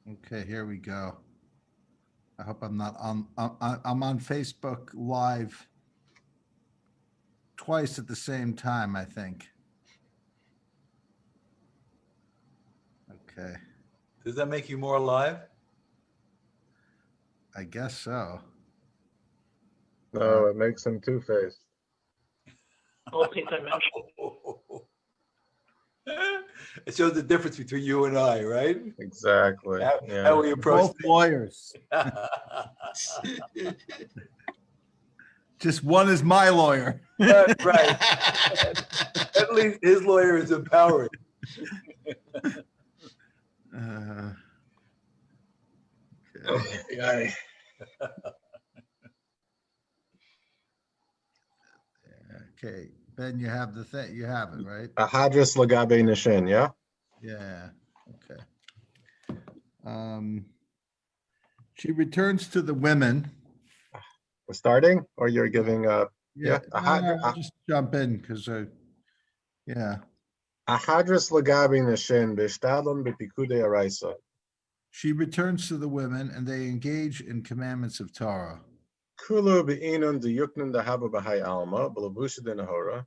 Okay, here we go. I hope I'm not on. I'm on Facebook Live twice at the same time, I think. Okay, Does that make you more alive? I guess so. No, it makes him two-faced. It shows the difference between you and I, right? Exactly. How Yeah. we approach Both lawyers. Just one is my lawyer. Right. At least his lawyer is empowered. Yeah. Okay, Ben, you have the thing. You have it, right? Ahadris lagabe nishin, yeah? Yeah. Okay. She returns to the women. We're starting, or you're giving Yeah. Ahadris I'll just jump in because yeah. lagabe nishin b'shtadlon b'pikude araisa. She returns to the women and they engage in commandments of Torah. Kulu b'inun diyuknun dahaba b'hai alma b'lavusha denahora.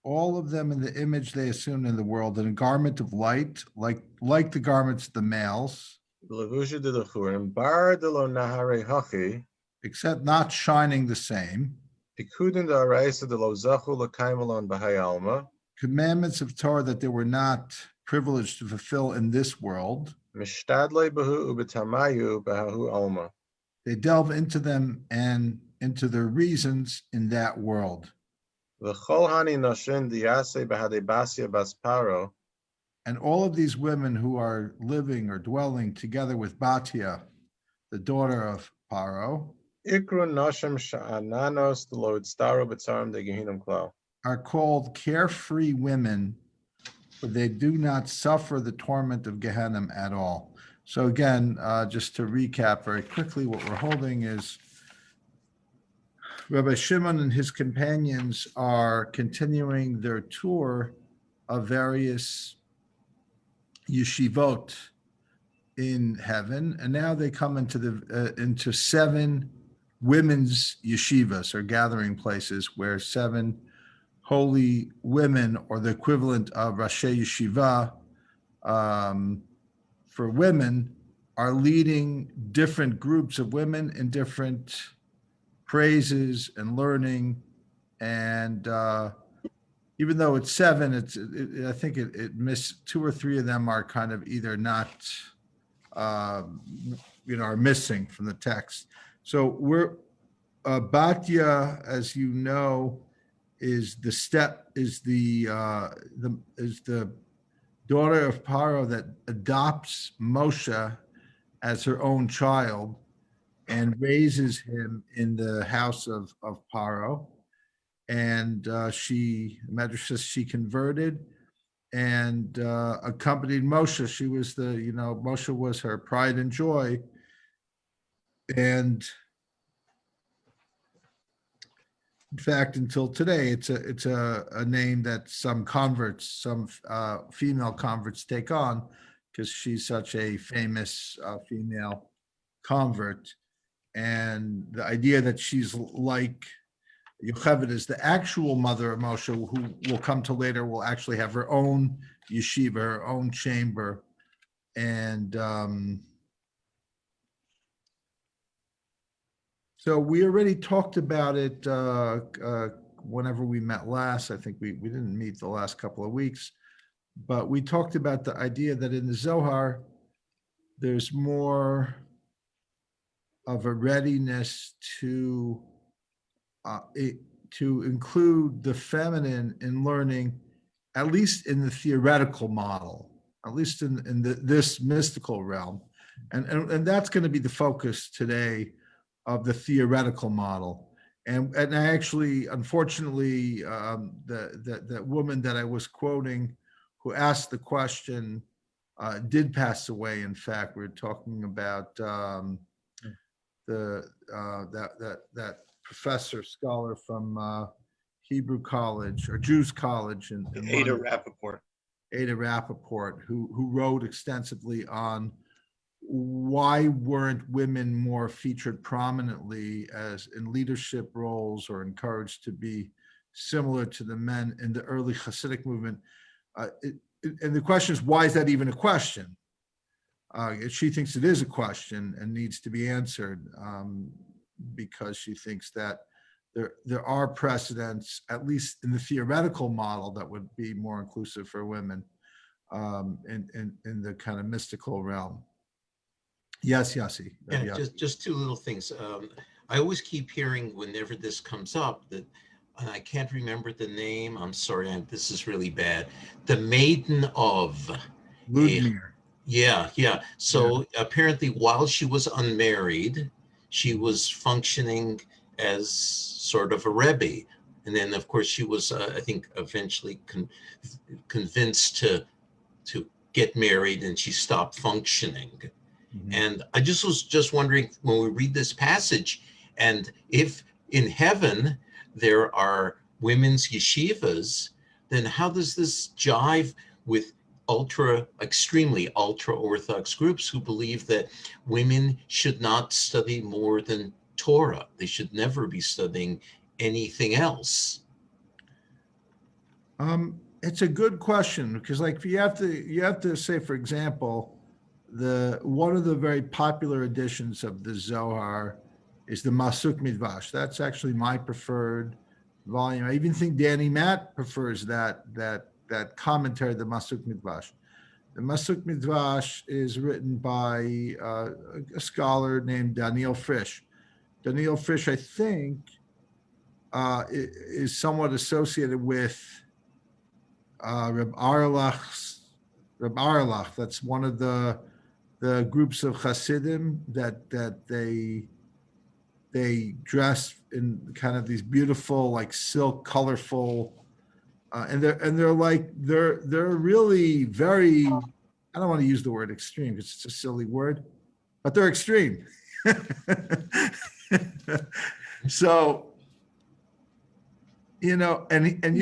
All of them in the image they assumed in the world, in a garment of light, like the garments of the males, B'lavusha dedachurim bar delo nahare hachi. except not shining the same. Pikudin da'araisa delo zachu l'kaimalon b'hai alma. Commandments of Torah that they were not privileged to fulfill in this world. Mishtadle b'hu ubetamayu b'hahu alma. They delve into them and into their reasons in that world. V'chol hani noshin diyase b'hadei basya basparo. And all of these women who are living or dwelling together with Batia, the daughter of Paro, Ikru noshem sha'ananos delo itztaro b'tzarim de gehinam klal. are called carefree women, for they do not suffer the torment of Gehenna at all. So again, just to recap very quickly, what we're holding is Rabbi Shimon and his companions are continuing their tour of various yeshivot in heaven, and now they come into 7 women's yeshivas, or gathering places, where 7 holy women, or the equivalent of Rashi Yeshiva for women, are leading different groups of women in different praises and learning. And even though it's 7, I think it missed 2 or 3 of them are kind of either not, are missing from the text. So we're Batya, as you know, is the daughter of Paro that adopts Moshe as her own child and raises him in the house of Paro. And Medrash says she converted and accompanied Moshe. She was Moshe was her pride and joy. And in fact, until today, it's a name that some female converts take on, because she's such a famous female convert. And the idea that she's like Yocheved is the actual mother of Moshe, who we'll come to later, will actually have her own yeshiva, her own chamber. And so we already talked about it whenever we met last. I think we didn't meet the last couple of weeks, but we talked about the idea that in the Zohar, there's more of a readiness to include the feminine in learning, at least in the theoretical model, at least in this mystical realm. And that's going to be the focus today of the theoretical model. And I actually, unfortunately, that woman that I was quoting who asked the question did pass away. In fact, we were talking about that professor, scholar from Hebrew College or Jews College in Ada London, Rappaport. Ada Rappaport, who wrote extensively on why weren't women more featured prominently as in leadership roles or encouraged to be similar to the men in the early Hasidic movement? And the question is, why is that even a question? She thinks it is a question and needs to be answered, because she thinks that there are precedents, at least in the theoretical model, that would be more inclusive for women, in the kind of mystical realm. Yes, Yossi. Yeah, Yeah. just two little things. I always keep hearing whenever this comes up that, and I can't remember the name. I'm sorry, this is really bad. The Maiden of. Ludmir. Yeah. So apparently, while she was unmarried, she was functioning as sort of a rebbe, and then of course she was, I think, eventually convinced to get married, and she stopped functioning. Mhm. And I was just wondering, when we read this passage, and if in heaven there are women's yeshivas, then how does this jive with extremely ultra Orthodox groups who believe that women should not study more than Torah? They should never be studying anything else. It's a good question, because like you have to say, for example, one of the very popular editions of the Zohar is the Masuk Midvash. That's actually my preferred volume. I even think Danny Matt prefers that commentary, the Masuk Midvash. The Masuk Midvash is written by a scholar named Daniel Frisch. Daniel Frisch, I think, is somewhat associated with Reb Arlach. That's one of the groups of Hasidim that they dress in kind of these beautiful, like silk, colorful, and they're really very. I don't want to use the word extreme because it's a silly word, but they're extreme. So, and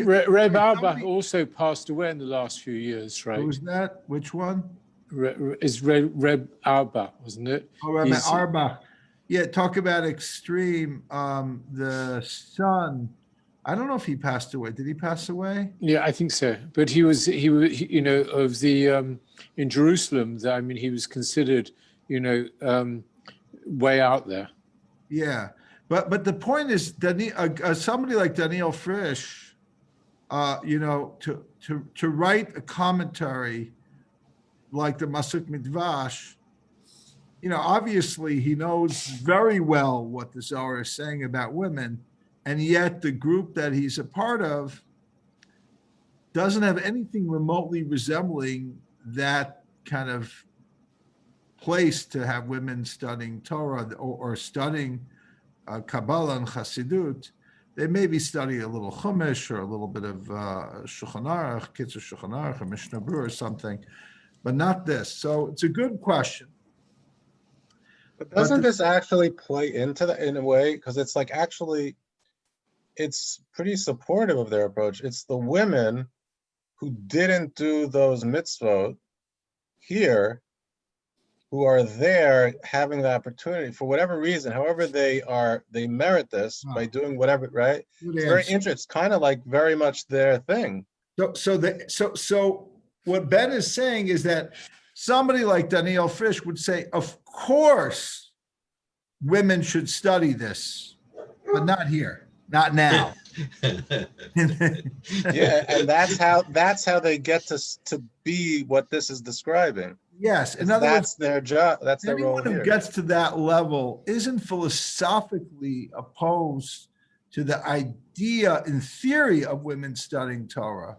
Reb Auerbach also passed away in the last few years, right? Who was that? Which one? Is Reb Auerbach, wasn't it? Oh, Reb Auerbach. Yeah, talk about extreme. The son, I don't know if he passed away. Did he pass away? Yeah, I think so. But he was, of the in Jerusalem. I mean, he was considered, way out there. Yeah, but the point is, somebody like Daniel Frisch, to write a commentary like the Masuk Midvash, obviously he knows very well what the Zohar is saying about women, and yet the group that he's a part of doesn't have anything remotely resembling that kind of place to have women studying Torah or studying Kabbalah and Chassidut. They maybe study a little Chumash or a little bit of Shulchan Aruch, Kitzur Shulchan Aruch, or Mishnah Berurah or something, but not this. So it's a good question. But doesn't this actually play into that in a way? Because it's like actually, it's pretty supportive of their approach. It's the women who didn't do those mitzvot here, who are there having the opportunity for whatever reason, however they merit this by doing whatever, right? It's very interesting. It's kind of like very much their thing. So what Ben is saying is that somebody like Daniel Frisch would say, of course, women should study this, but not here, not now. Yeah, and that's how they get to be what this is describing. Yes, in other that's words, their job. That's their role anyone who here. gets to that level isn't philosophically opposed to the idea, in theory, of women studying Torah.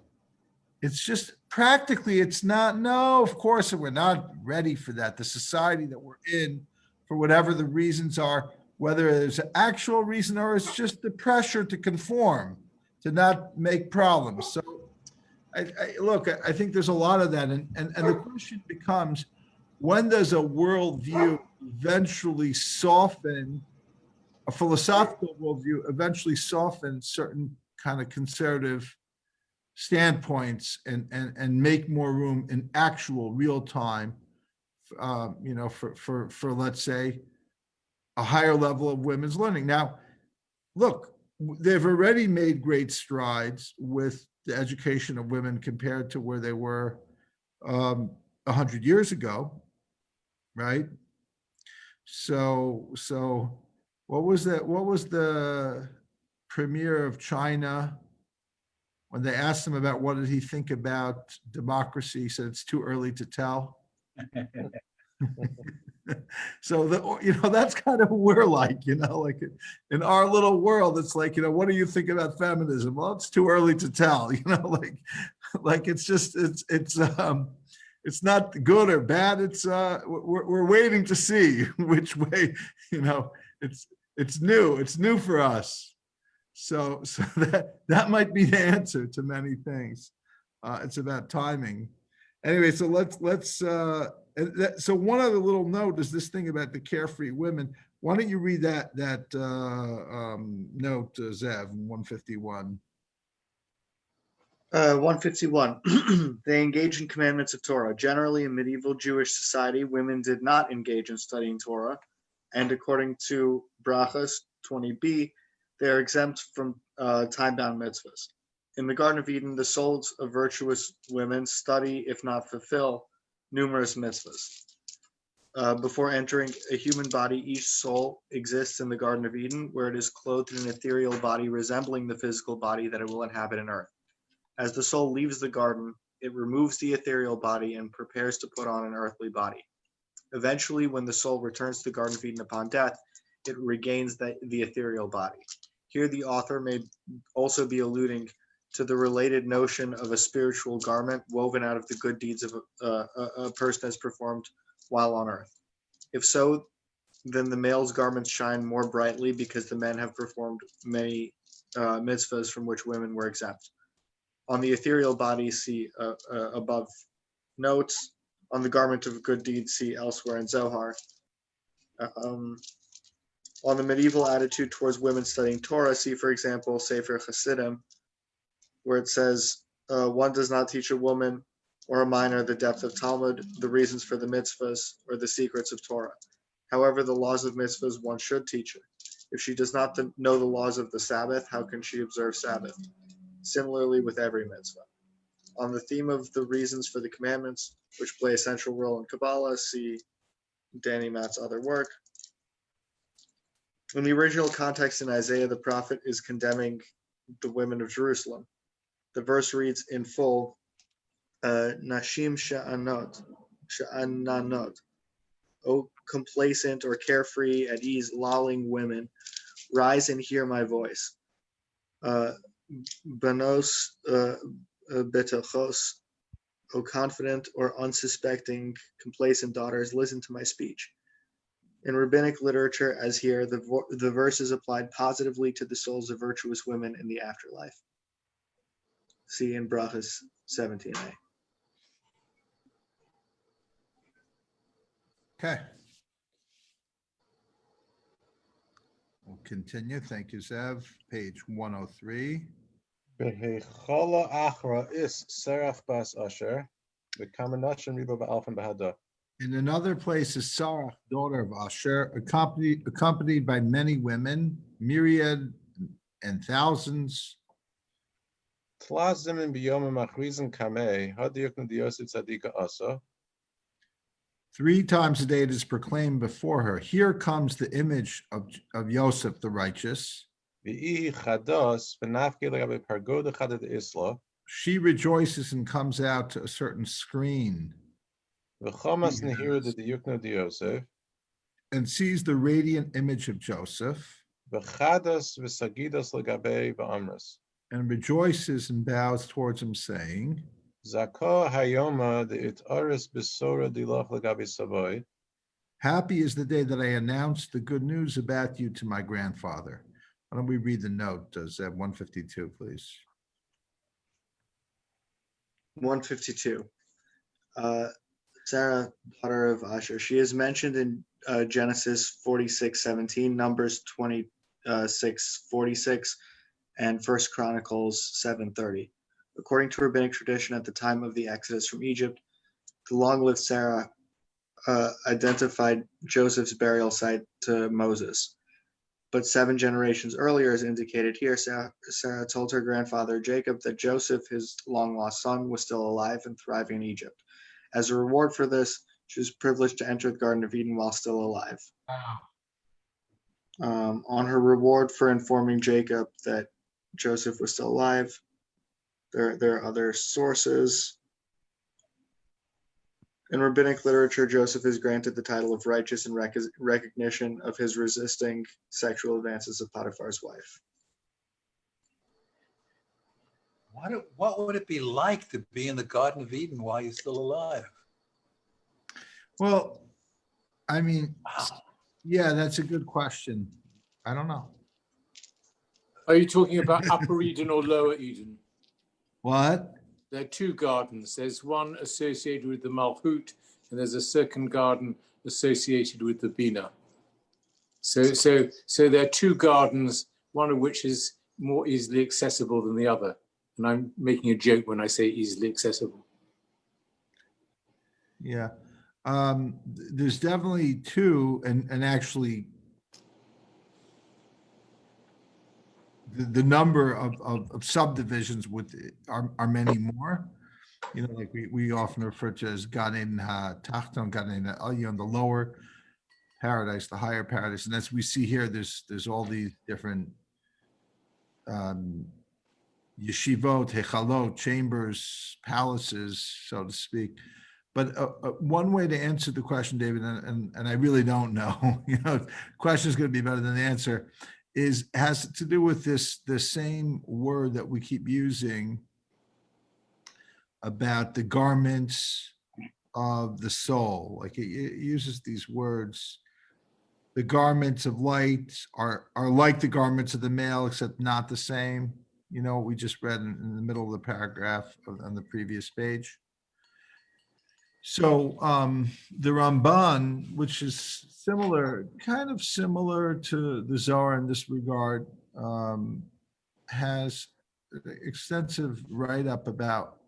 It's just practically, it's not. No, of course, we're not ready for that. The society that we're in, for whatever the reasons are, whether there's an actual reason or it's just the pressure to conform, to not make problems. So I think there's a lot of that. And the question becomes, when does a worldview eventually soften, a philosophical worldview eventually soften certain kind of conservative standpoints and make more room in actual real time for let's say a higher level of women's learning. Now, look, they've already made great strides with the education of women compared to where they were 100 years ago, right? So what was that? What was the premier of China when they asked him about what did he think about democracy? He said it's too early to tell. So that's kind of what we're like, like in our little world, it's like, what do you think about feminism? Well, it's too early to tell, like it's not good or bad. It's we're waiting to see which way, it's new for us. So that might be the answer to many things. It's about timing. Anyway, so let's so one other little note is this thing about the carefree women. Why don't you read that note, Zev, 151. 151. They engage in commandments of Torah. Generally, in medieval Jewish society, women did not engage in studying Torah, and according to Brachas 20b, they are exempt from time-bound mitzvahs. In the Garden of Eden, the souls of virtuous women study, if not fulfill, numerous mitzvahs. Before entering a human body, each soul exists in the Garden of Eden, where it is clothed in an ethereal body resembling the physical body that it will inhabit on earth. As the soul leaves the garden, it removes the ethereal body and prepares to put on an earthly body. Eventually, when the soul returns to the Garden of Eden upon death, it regains the ethereal body. Here, the author may also be alluding to the related notion of a spiritual garment woven out of the good deeds of a person has performed while on earth. If so, then the male's garments shine more brightly because the men have performed many mitzvahs from which women were exempt. On the ethereal body, see above notes. On the garment of good deeds, see elsewhere in Zohar. On the medieval attitude towards women studying Torah, see, for example, Sefer Hasidim, where it says, one does not teach a woman or a minor the depth of Talmud, the reasons for the mitzvahs, or the secrets of Torah. However, the laws of mitzvahs one should teach her. If she does not know the laws of the Sabbath, how can she observe Sabbath? Similarly with every mitzvah. On the theme of the reasons for the commandments, which play a central role in Kabbalah, see Danny Matt's other work. In the original context in Isaiah, the prophet is condemning the women of Jerusalem. The verse reads in full, Nashim sha'ananot, O complacent or carefree, at ease, lolling women, rise and hear my voice. Banos betachos, O confident or unsuspecting, complacent daughters, listen to my speech. In rabbinic literature, as here, the verse is applied positively to the souls of virtuous women in the afterlife. See in Brachas 17a. Okay. We'll continue. Thank you, Zev. Page 103. Behechola achra is serach bas asher, b'kamanashin riba ba'alfin b'hada. In another place is Sarah, daughter of Asher, accompanied by many women, myriad and thousands. Tlazim b'yomim achrizin kamei, hadiyuknu diyosit tzadika asa. 3 times a day it is proclaimed before her, here comes the image of Yosef the righteous. V'i chados v'nafki legabe pargoda chadad isla. She rejoices and comes out to a certain screen. V'chomas nehiru diyuknu diyosef. And sees the radiant image of Joseph. V'chados v'sagidos legabe v'amras. And rejoices and bows towards him, saying, Zako hayoma de'itaris b'sora dilach legabe savoy. Happy is the day that I announced the good news about you to my grandfather. Why don't we read the note, Zeb 152, please. 152. Sarah, daughter of Asher. She is mentioned in Genesis 46:17, Numbers 26:46, and 1 Chronicles 7:30. According to rabbinic tradition, at the time of the exodus from Egypt, the long-lived Sarah identified Joseph's burial site to Moses. But 7 generations earlier, as indicated here, Sarah told her grandfather Jacob that Joseph, his long-lost son, was still alive and thriving in Egypt. As a reward for this, she was privileged to enter the Garden of Eden while still alive. Wow. On her reward for informing Jacob that Joseph was still alive, there are other sources. In rabbinic literature, Joseph is granted the title of righteous in recognition of his resisting sexual advances of Potiphar's wife. What would it be like to be in the Garden of Eden while you're still alive? Well, I mean, Wow. yeah, that's a good question. I don't know. Are you talking about Upper Eden or Lower Eden? What? There are 2 gardens. There's one associated with the Malchut, and there's a second garden associated with the Bina. So there are 2 gardens, one of which is more easily accessible than the other. And I'm making a joke when I say easily accessible. Yeah. There's definitely 2, and actually the number of subdivisions are many more. You know, like we often refer to as Gan Eden HaTachton, Gan Eden HaElyon, the lower paradise, the higher paradise. And as we see here, there's all these different yeshivot, hechalot, chambers, palaces, so to speak. But one way to answer the question, David, and I really don't know, you know, question is going to be better than the answer, has to do with the same word that we keep using about the garments of the soul. Like it uses these words. The garments of light are like the garments of the male, except not the same. You know, we just read in the middle of the paragraph on the previous page. So the Ramban, which is similar, kind of similar to the Zohar in this regard, has extensive write-up about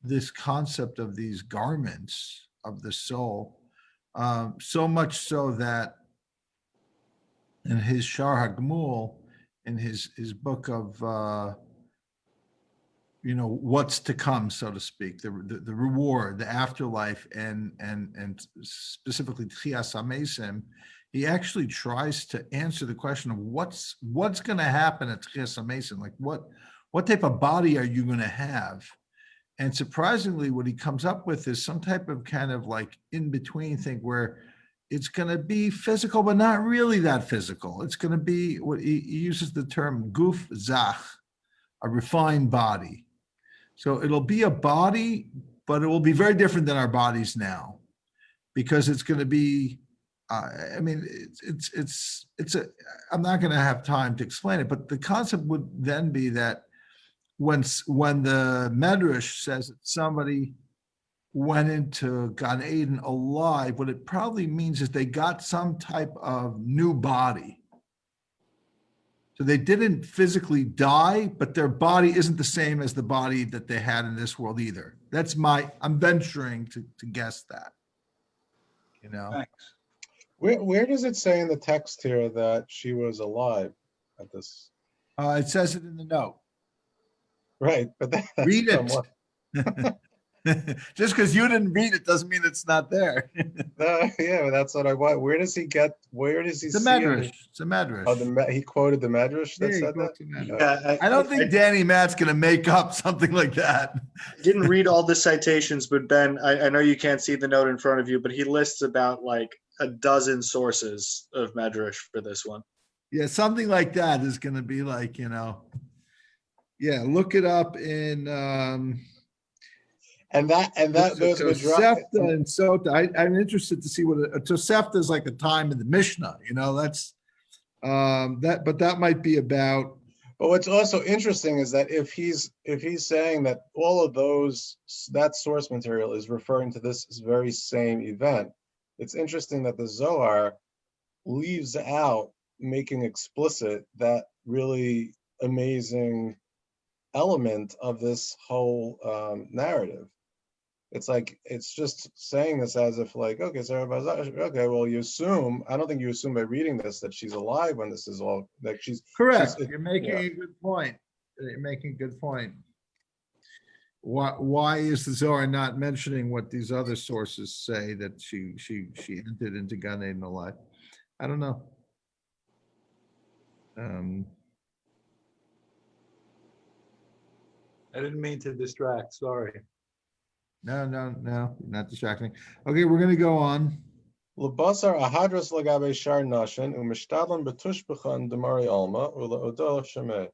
this concept of these garments of the soul, so much so that in his Shar HaGmul, in his book of you know, what's to come, so to speak, the reward, the afterlife, and specifically Tchias HaMesim, he actually tries to answer the question of what's going to happen at Tchias HaMesim, like what type of body are you going to have? And surprisingly, what he comes up with is some type of kind of like in between thing where it's going to be physical, but not really that physical. It's going to be what he uses the term guf zach, a refined body. So it'll be a body, but it will be very different than our bodies now, because it's going to be. I mean, it's a. I'm not going to have time to explain it, but the concept would then be that when the Medrash says that somebody went into Gan Eden alive, what it probably means is they got some type of new body. So they didn't physically die, but their body isn't the same as the body that they had in this world either. I'm venturing to guess that, you know. Thanks. Where does it say in the text here that she was alive at this? It says it in the note. Right, but that's Read it. somewhat- Just because you didn't read it doesn't mean it's not there. yeah, that's what I want. Where does he see It's a it? medrash. It's a medrash. Oh, he quoted the Medrash that Yeah, he said quotes that? a medrash. Yeah, I don't think Danny Matt's going to make up something like that. I didn't read all the citations, but Ben, I know you can't see the note in front of you, but he lists about like a dozen sources of Medrash for this one. Yeah, something like that is going to be like, you know, yeah, look it up in And those Tosefta and Sota. I'm interested to see what a Tosefta is like a time in the Mishnah, you know, that's but that might be about. But what's also interesting is that if he's saying that all of that source material is referring to this very same event, it's interesting that the Zohar leaves out making explicit that really amazing element of this whole narrative. it's like, it's just saying this as if like, okay, so everybody's, okay, well, you assume, I don't think you assume by reading this that she's alive when this is all, like Correct. she's- You're making yeah. a good point. You're making a good point. Why is the Zohar not mentioning what these other sources say that she entered into Gan Eden alive? I don't know. I didn't mean to distract, sorry. No, not distracting. Okay, we're gonna go on. Lebasar ahadras lagabe shar nashin umishtadlan betushbechan demari alma ulaodah shemeh.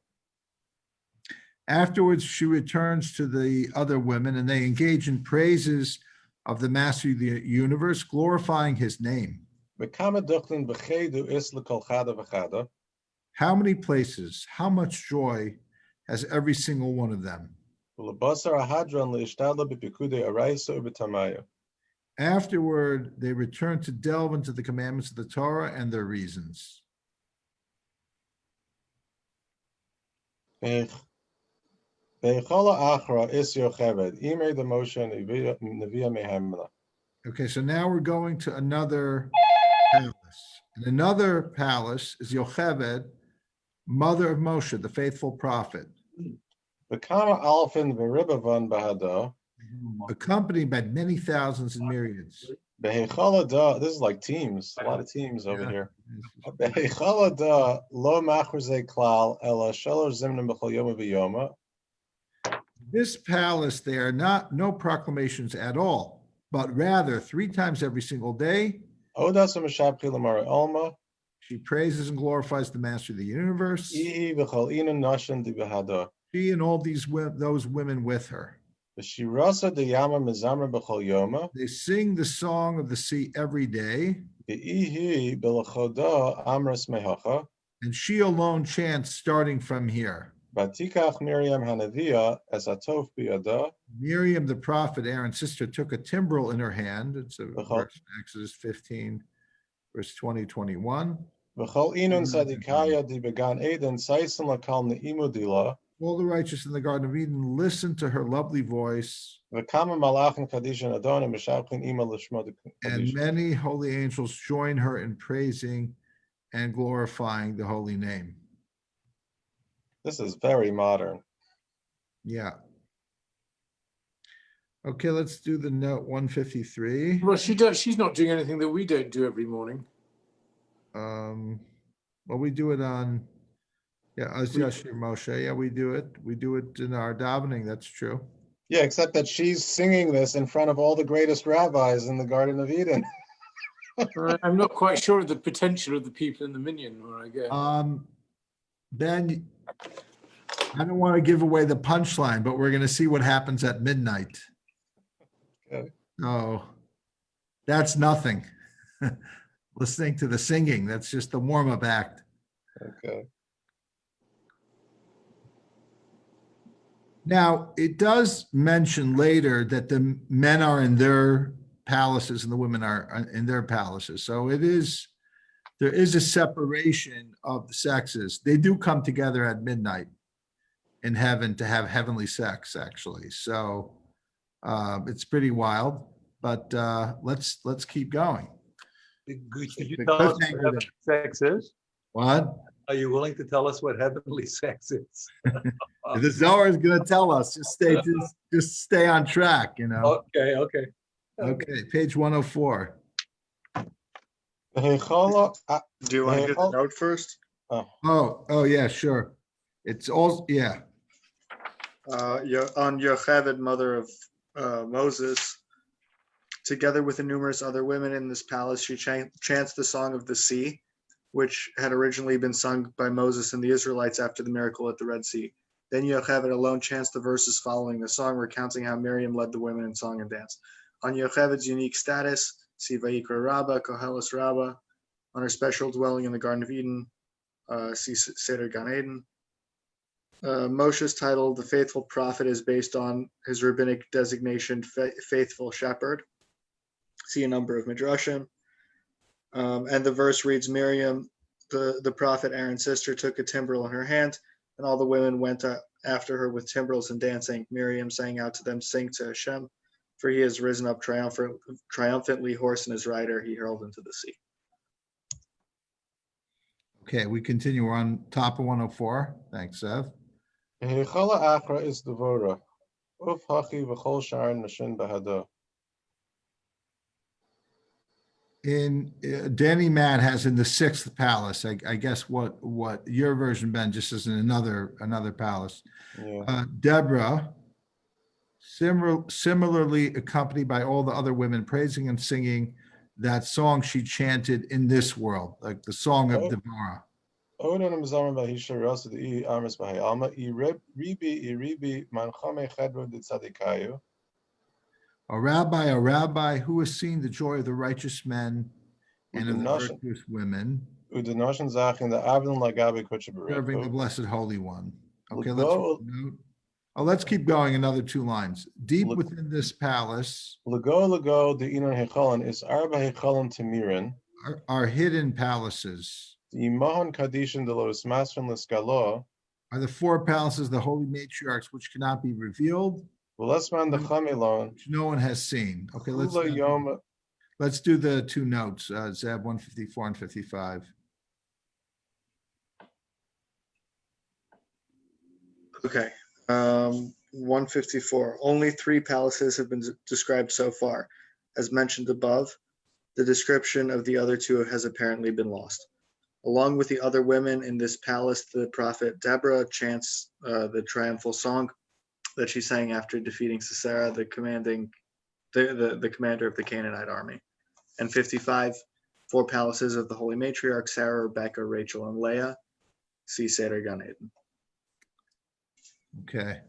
Afterwards, she returns to the other women and they engage in praises of the master of the universe, glorifying his name. Bekama duchtin bechedu is lekol chada v'chada. How many places, how much joy has every single one of them? Ulebasar ahadran leishtadla bepikude araisa ubetamaya. Afterward, they return to delve into the commandments of the Torah and their reasons. Beichala achra is yocheved imer the Moshe nevia mehemna. Okay, so now we're going to another palace. And another palace is Yocheved, mother of Moshe, the faithful prophet, Bekama alfin v'ribavan bahada. accompanied by many thousands and myriads. Behechala da. This is like teams. A lot of teams over Yeah. here. Behechala da lo machrzei klal ela shalosh zimnim b'chol yoma v'yoma. This palace, there are no proclamations at all, but rather 3 times every single day, Odas u'meshabchi l'mare alma. she praises and glorifies the master of the universe. Ihi v'chol inan nashin di behada. She and all those women with her. V'shirasa de yama mizamra b'chol yoma. They sing the song of the sea every day, V'ihi b'lechoda amras mehacha. and she alone chants starting from here. Batikach Miriam Hanavia as atov biyada. Miriam, the prophet, Aaron's sister, took a timbrel in her hand. It's a verse in Exodus 15, verse 20, 21. V'chol inun sadikaya di began Eden saisen lakal neimu dila. All the righteous in the Garden of Eden listened to her lovely voice, V'kama malachim kadishan adon and mishabchin ima l'shmo and kadishan. many holy angels join her in praising and glorifying the holy name. This is very modern. Yeah. Okay, let's do the note 153. Well, she's not doing anything that we don't do every morning. Well, we do it on, yeah, Az Yashir Moshe. Yeah, we do it. We do it in our davening. That's true. Yeah, except that she's singing this in front of all the greatest rabbis in the Garden of Eden. I'm not quite sure of the potential of the people in the minyan where I go. Ben, I don't want to give away the punchline, but we're going to see what happens at midnight. Okay. Oh, that's nothing. Listening to the singing, that's just the warm-up act. Okay. Now, it does mention later that the men are in their palaces and the women are in their palaces. So there is a separation of the sexes. They do come together at midnight in heaven to have heavenly sex, actually. So it's pretty wild, but let's keep going. Could you The tell us what cliffhanger heavenly sex is? What? Are you willing to tell us what heavenly sex is? The Zohar is going to tell us. Just stay on track, you know. Okay. Okay, page 104. V'hechala Do you want to get the note first? Oh yeah, sure. It's all, yeah. On Yocheved, mother of Moses, together with the numerous other women in this palace, she chants the song of the sea, which had originally been sung by Moses and the Israelites after the miracle at the Red Sea. Then Yocheved alone chants the verses following the song, recounting how Miriam led the women in song and dance. On Yocheved's unique status, see Vayikra Rabbah, Koheles Rabbah. On her special dwelling in the Garden of Eden, see Seder Gan Eden. Moshe's title, the faithful prophet, is based on his rabbinic designation, faithful shepherd. See a number of midrashim. And the verse reads, Miriam, the prophet Aaron's sister, took a timbrel in her hand, and all the women went after her with timbrels and dancing. Miriam sang out to them, sing to Hashem. For he has risen up triumphantly, horse and his rider he hurled into the sea. Okay, we continue. We're on top of 104. Thanks, Zev. Hechala Achra is Devora. Uf Hachi v'chol Shar Nashin Bahada. In Danny Matt has in the sixth palace. I guess what your version, Ben, just as in another palace. Yeah. Deborah, similarly accompanied by all the other women praising and singing that song she chanted in this world, like the song of Deborah. Odin Mzarim Vahisha Rasa the Armas Bahay Alma Ribi Manchame Chedro de Tzadikayu. A rabbi, who has seen the joy of the righteous men and of the virtuous women, Udenoshan Zachin the Avin Lagabi serving the Kuchabaru. Blessed Holy One. Okay, let's keep going. Another 2 lines. Deep within this palace Lago the Inon Hechalan is Arba Hechalan Timirin. are hidden palaces. The Imahan Kadishan de Los Masrin Liskalo. Are the 4 palaces, the holy matriarchs, which cannot be revealed, Velasman the Chamilon. which no one has seen. Okay, Yom. let's do the 2 notes, Zeb 154 and 55. Okay. 154. Only 3 palaces have been described so far. As mentioned above, the description of the other 2 has apparently been lost. Along with the other women in this palace, the prophet Deborah chants the triumphal song that she sang after defeating Sisera, the commander of the Canaanite army. And 55, 4 palaces of the holy matriarchs, Sarah, Rebecca, Rachel, and Leah. See Seder Gan Eden. Okay,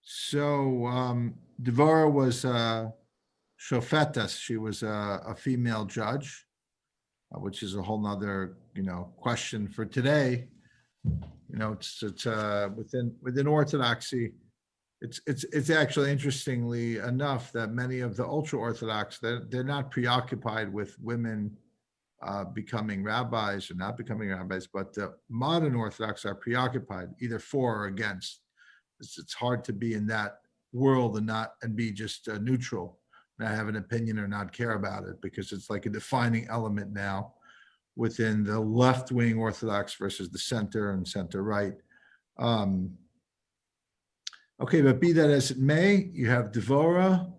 so Devorah was shofetas. She was a female judge, which is a whole nother question for today. It's within Orthodoxy. It's actually interestingly enough that many of the ultra Orthodox they're not preoccupied with women becoming rabbis or not becoming rabbis, but the modern Orthodox are preoccupied either for or against. It's hard to be in that world and be just neutral, not have an opinion or not care about it, because it's like a defining element now within the left-wing Orthodox versus the center and center-right. Okay, but be that as it may, you have Devorah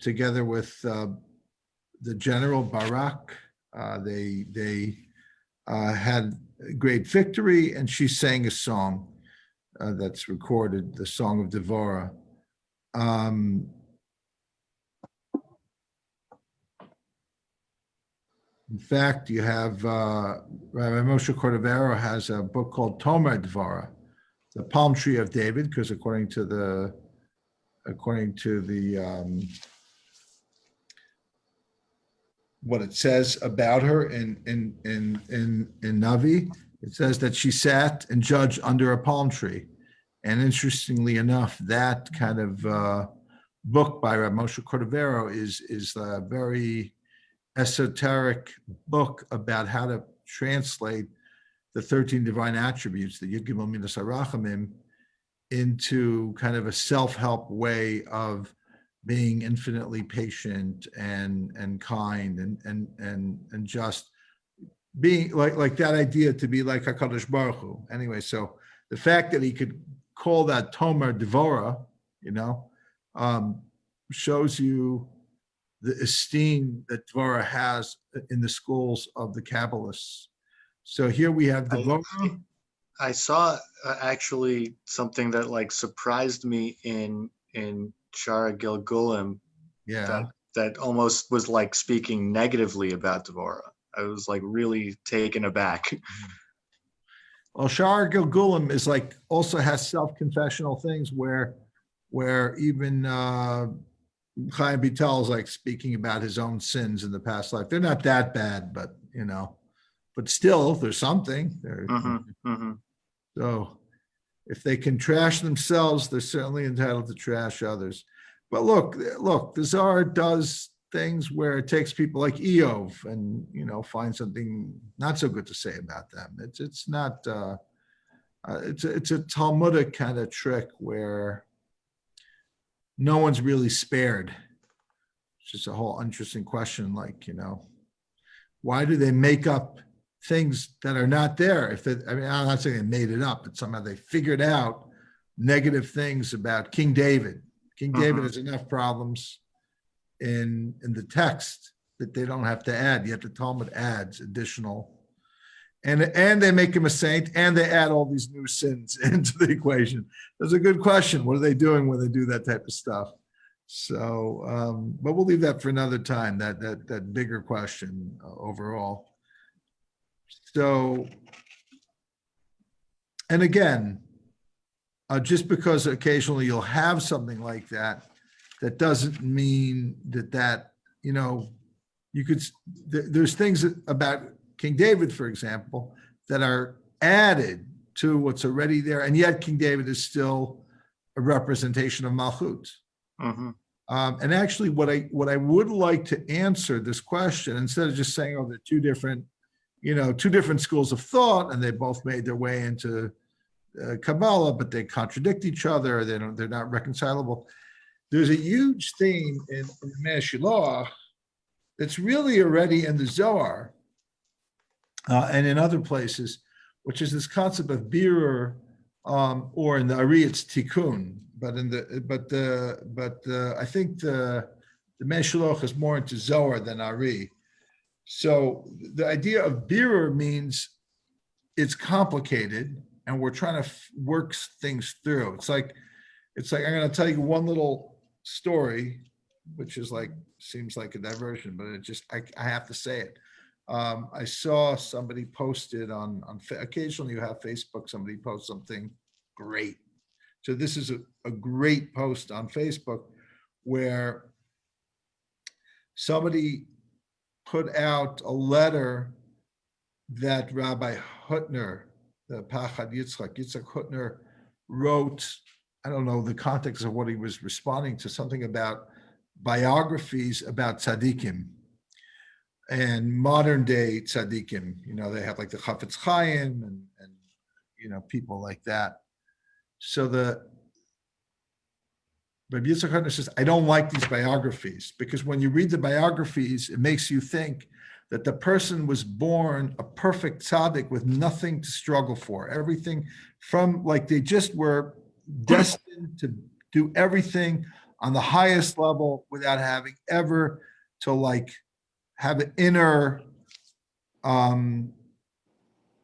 together with the general Barak. They had great victory, and she sang a song that's recorded, the Song of Devorah. In fact, you have Rabbi Moshe Cordovero has a book called Tomer Devorah, the palm tree of David, because according to the what it says about her in Navi, it says that she sat and judged under a palm tree. And interestingly enough, that kind of book by Rabbi Moshe Cordovero is a very esoteric book about how to translate the 13 divine attributes, the Yud Gimel Midas HaRachamim, into kind of a self-help way of being infinitely patient and kind and just being like that idea to be like HaKadosh Baruch Hu. Anyway, so the fact that he could call that Tomer Devorah, shows you the esteem that Devorah has in the schools of the Kabbalists. So here we have Devorah. I saw actually something that surprised me in Shara Gilgulim. Yeah. That almost was like speaking negatively about Devorah. I was really taken aback. Well, Shara Gilgulim is also has self-confessional things where even Chaim Vital is speaking about his own sins in the past life. They're not that bad, but but still there's something there. So if they can trash themselves, they're certainly entitled to trash others. But look, the Zohar does things where it takes people like Eov and find something not so good to say about them. It's not it's a Talmudic kind of trick where no one's really spared. It's just a whole interesting question, like, why do they make up things that are not there? I'm not saying they made it up, but somehow they figured out negative things about King David. King David has enough problems in the text that they don't have to add, yet the Talmud adds additional. And they make him a saint, and they add all these new sins into the equation. That's a good question. What are they doing when they do that type of stuff? So, but we'll leave that for another time, that bigger question overall. So, and again, just because occasionally you'll have something like that, that doesn't mean that you could, there's things about King David, for example, that are added to what's already there, and yet King David is still a representation of Malchut. And actually, what I would like to answer this question, instead of just saying, oh, they're two different schools of thought, and they both made their way into Kabbalah, but they contradict each other. They're not reconcilable. There's a huge theme in the Meshilach that's really already in the Zohar and in other places, which is this concept of birur, or in the Ari it's tikkun, but I think the Meshilach is more into Zohar than Ari. So the idea of birur means it's complicated, and we're trying to work things through. It's like I'm going to tell you one little story, which is seems like a diversion, but I have to say it. I saw somebody posted on occasionally you have Facebook, somebody posts something great. So this is a great post on Facebook where somebody put out a letter that Rabbi Hutner, the Pachad Yitzchak Hutner, wrote. I don't know the context of what he was responding to, something about biographies about tzaddikim and modern day tzaddikim. They have like the Chafetz Chaim and people like that. So Rabbi Yitzchak Hutner says, I don't like these biographies, because when you read the biographies, it makes you think that the person was born a perfect tzaddik with nothing to struggle for. Everything from they just were destined to do everything on the highest level without having ever to have an inner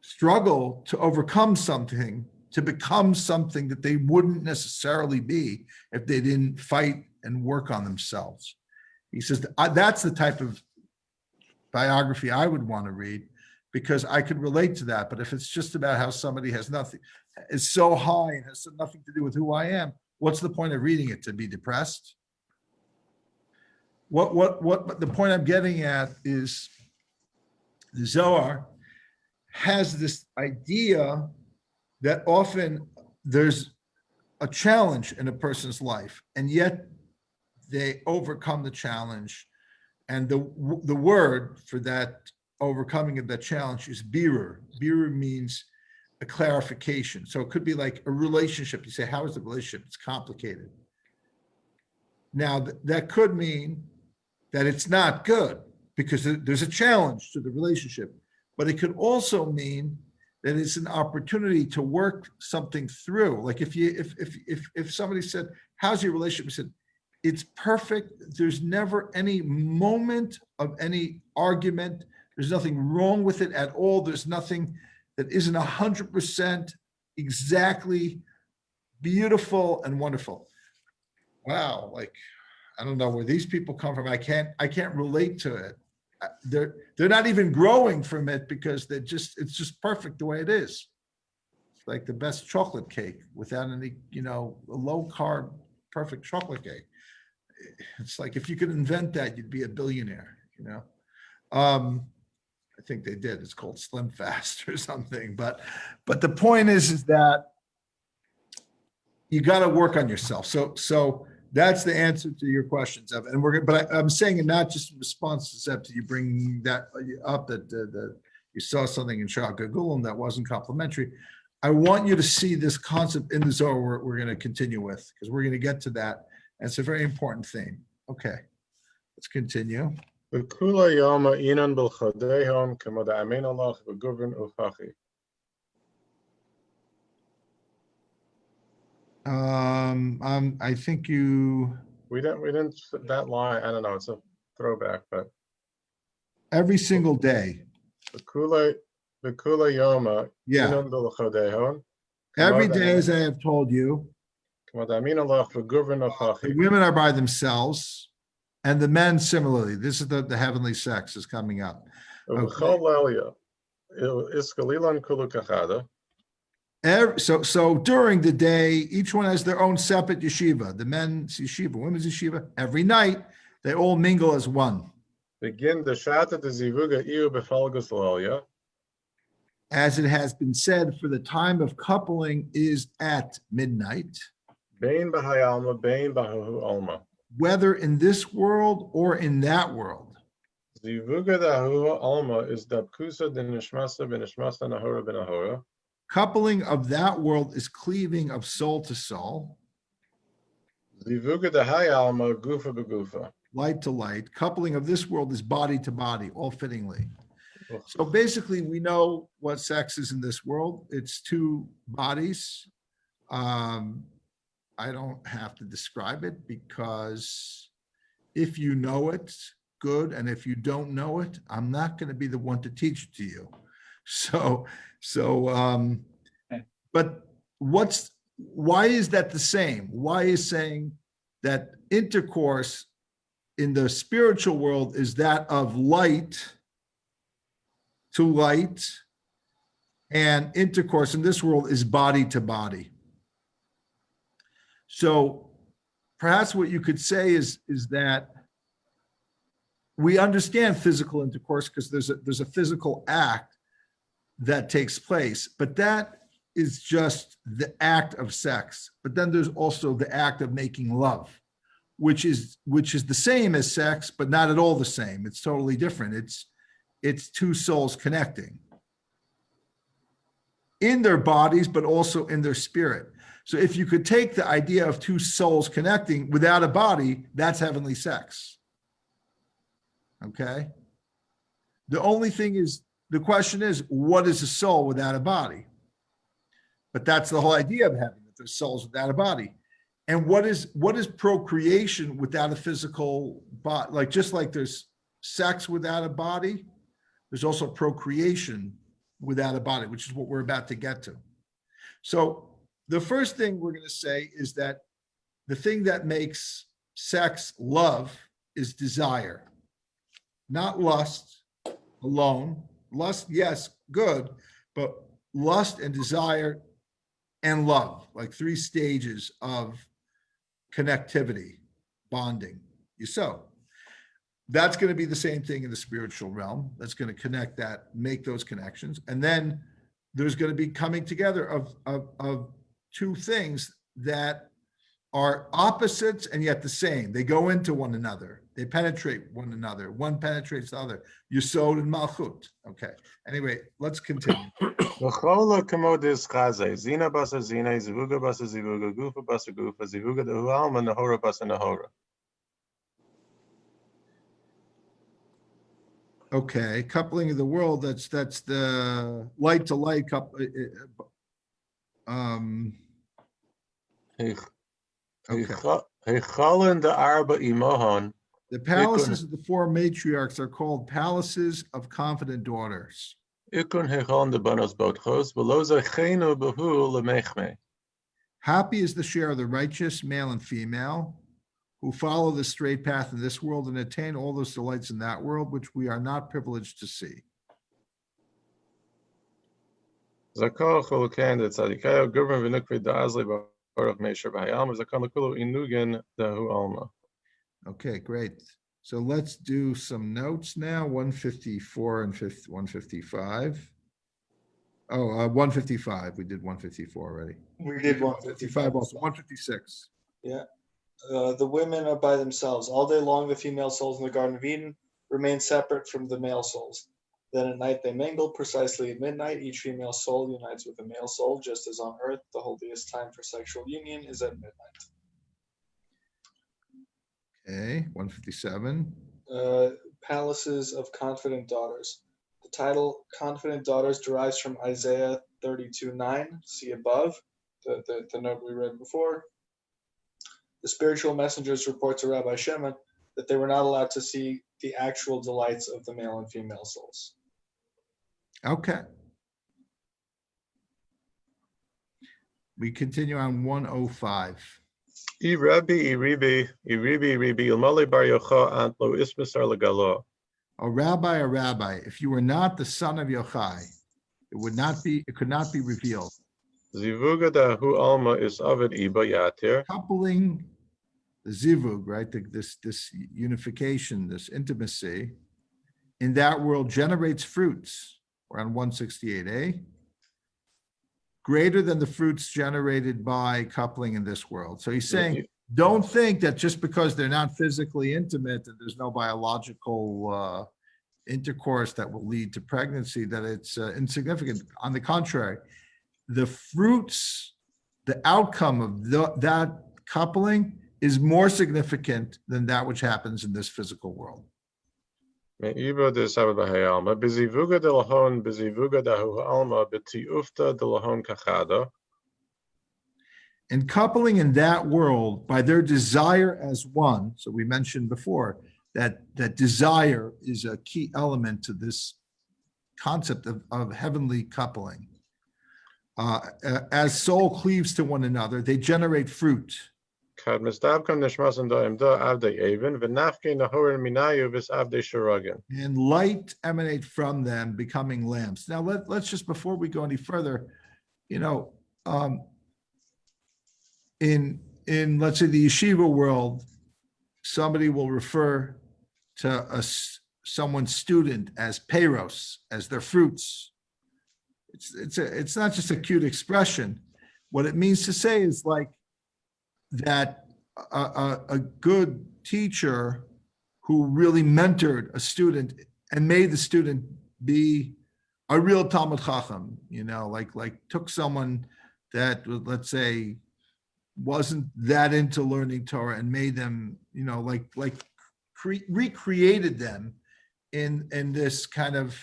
struggle to overcome something, to become something that they wouldn't necessarily be if they didn't fight and work on themselves. He says that's the type of biography I would want to read, because I could relate to that. But if it's just about how somebody is so high and has nothing to do with who I am, what's the point of reading it? To be depressed? What the point I'm getting at is the Zohar has this idea that often there's a challenge in a person's life, and yet they overcome the challenge. And the word for that overcoming of that challenge is birur. Birur means a clarification. So it could be like a relationship. You say, how is the relationship? It's complicated. Now, that could mean that it's not good because there's a challenge to the relationship. But it could also mean that it's an opportunity to work something through. Like if somebody said, how's your relationship? I said, it's perfect. There's never any moment of any argument. There's nothing wrong with it at all. There's nothing that isn't 100% exactly beautiful and wonderful. Wow, I don't know where these people come from. I can't relate to it. They're not even growing from it because it's just perfect the way it is. It's like the best chocolate cake without any, a low carb, perfect chocolate cake. It's like if you could invent that, you'd be a billionaire, I think they did. It's called Slim Fast or something. But the point is that you got to work on yourself. So that's the answer to your question, Zev. And I'm saying it not just in response to Zev, you bring that up that you saw something in Shal Gagulim that wasn't complimentary. I want you to see this concept in the Zohar we're going to continue with, because we're going to get to that. And it's a very important theme. Okay, let's continue. V'kula yoma inan b'lchodehon k'mo da'amin alach v'guvin ufachi. I think you, We didn't, that line, I don't know, it's a throwback, but every single day, v'kula yoma yeah, inan b'lchodehon. every day, as I have told you, K'mo da'amin alach v'guvin the ufachi. women are by themselves, and the men similarly. This is the heavenly sex is coming up. V'chol lelia, iskalilan kulu kachada. So during the day, each one has their own separate yeshiva. The men's yeshiva, women's yeshiva. Every night, they all mingle as one. Begin the shata de zivuga iu befalgus lelia. As it has been said, for the time of coupling is at midnight, Bein b'hayalma, bein b'hahu alma. whether in this world or in that world. Zivuga dahu alma is dabkusa de nishmasa b'nishmasa nahora b'nahora. Coupling of that world is cleaving of soul to soul, Zivuga dahayalma gufa b'gufa. light to light. Coupling of this world is body to body, all fittingly. So basically, we know what sex is in this world. It's two bodies. I don't have to describe it because if you know it, good. And if you don't know it, I'm not going to be the one to teach it to you. But why is that the same? Why is saying that intercourse in the spiritual world is that of light to light, and intercourse in this world is body to body? So perhaps what you could say is that we understand physical intercourse because there's a physical act that takes place, but that is just the act of sex. But then there's also the act of making love, which is the same as sex, but not at all the same. It's totally different. It's two souls connecting in their bodies, but also in their spirit. So if you could take the idea of two souls connecting without a body, that's heavenly sex. Okay? The question is, what is a soul without a body? But that's the whole idea of heaven, that there's souls without a body. And what is procreation without a physical body? Like, just like there's sex without a body, there's also procreation without a body, which is what we're about to get to. So the first thing we're going to say is that the thing that makes sex love is desire, not lust alone. Lust, yes, good, but lust and desire and love, like three stages of connectivity, bonding. So that's going to be the same thing in the spiritual realm. That's going to connect that, make those connections. And then there's going to be coming together of two things that are opposites and yet the same. They go into one another. They penetrate one another. One penetrates the other. Yesod and Malchut. Okay. Anyway, let's continue. V'chola k'modis chaze, zina basa zina, zivuga basa zivuga, gufa basa gufa, zivuga dahu alma, nahora basa nahora. Okay, coupling of the world, that's the light to light couple. Okay. Hechalin de arba imohon. The palaces of the four matriarchs are called palaces of confident daughters. Ikun hechalin de banos botchos, beloza chenu behu lemechme. Happy is the share of the righteous, male and female, who follow the straight path in this world and attain all those delights in that world, which we are not privileged to see. Zakar choluken de tzadikayo, gurban v'nukvi da'azli b'orach meisher b'hayalma, zakar lekulu inugen dahu alma. Okay, great. So let's do some notes now. 154 and 155. Oh, 155. We did 154 already. We did 155 also. 156. Yeah. The women are by themselves. All day long, the female souls in the Garden of Eden remain separate from the male souls. Then at night they mingle. Precisely at midnight, each female soul unites with the male soul, just as on earth the holiest time for sexual union is at midnight. Okay, 157. Palaces of Confident Daughters. The title Confident Daughters derives from Isaiah 32:9. See above, the note we read before. The spiritual messengers report to Rabbi Shimon that they were not allowed to see the actual delights of the male and female souls. Okay. We continue on 105. Iribi, Ilmali Bar Yocha Antlo Ismasar Legalo. A rabbi, if you were not the son of Yochai, it could not be revealed. Zivuga da hu alma is avid iba yatir. Coupling the zivug, right? This unification, this intimacy in that world generates fruits. We're on 168a. Greater than the fruits generated by coupling in this world. So he's saying, don't think that just because they're not physically intimate and there's no biological intercourse that will lead to pregnancy, that it's insignificant. On the contrary, the fruits, the outcome of that coupling is more significant than that which happens in this physical world. And coupling in that world by their desire as one. So we mentioned before that desire is a key element to this concept of heavenly coupling. As soul cleaves to one another, they generate fruit. And light emanate from them, becoming lamps. Now let's just, before we go any further, in let's say the yeshiva world, somebody will refer to someone's student as peiros, as their fruits. It's not just a cute expression. What it means to say is like that a good teacher who really mentored a student and made the student be a real Talmud Chacham, like took someone that, let's say, wasn't that into learning Torah and made them, recreated them in this kind of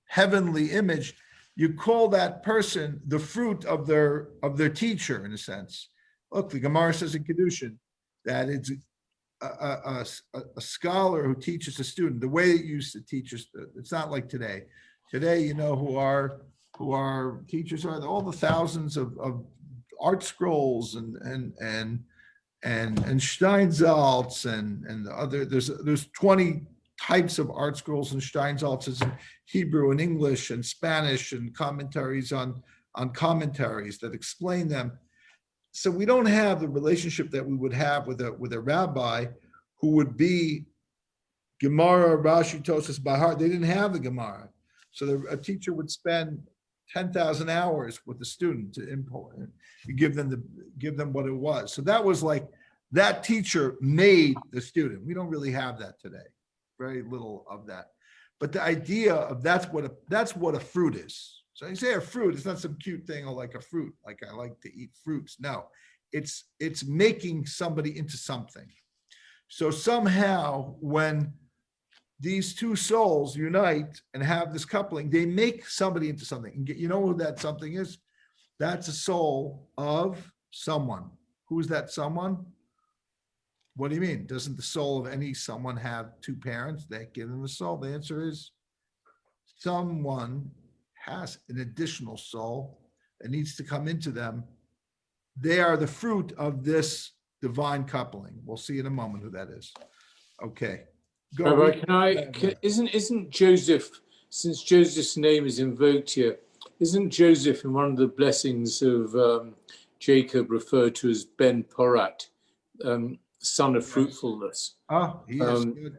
heavenly image. You call that person the fruit of their teacher, in a sense. Look, the Gemara says in Kedushin that it's a scholar who teaches a student the way it used to teach us. It's not like today. Today, who our teachers are, all the thousands of art scrolls and Steinsaltz and the other. There's 20 types of art scrolls and Steinsaltz in Hebrew and English and Spanish and commentaries on commentaries that explain them. So we don't have the relationship that we would have with a rabbi who would be Gemara, Rashi, Tosas by heart. They didn't have the Gemara. So a teacher would spend 10,000 hours with the student to import it, to give them what it was. So that was like, that teacher made the student. We don't really have that today. Very little of that. But the idea of that's what a fruit is. So you say a fruit, it's not some cute thing or like a fruit, like I like to eat fruits. No, it's making somebody into something. So somehow when these two souls unite and have this coupling, they make somebody into something. And you know who that something is? That's a soul of someone. Who is that someone? What do you mean? Doesn't the soul of any someone have two parents that give them a soul? The answer is someone has an additional soul that needs to come into them. They are the fruit of this divine coupling. We'll see in a moment who that is. Okay. Rabbi, isn't Joseph, since Joseph's name is invoked here, isn't Joseph in one of the blessings of Jacob referred to as Ben Porat, son of fruitfulness? Oh, he is good.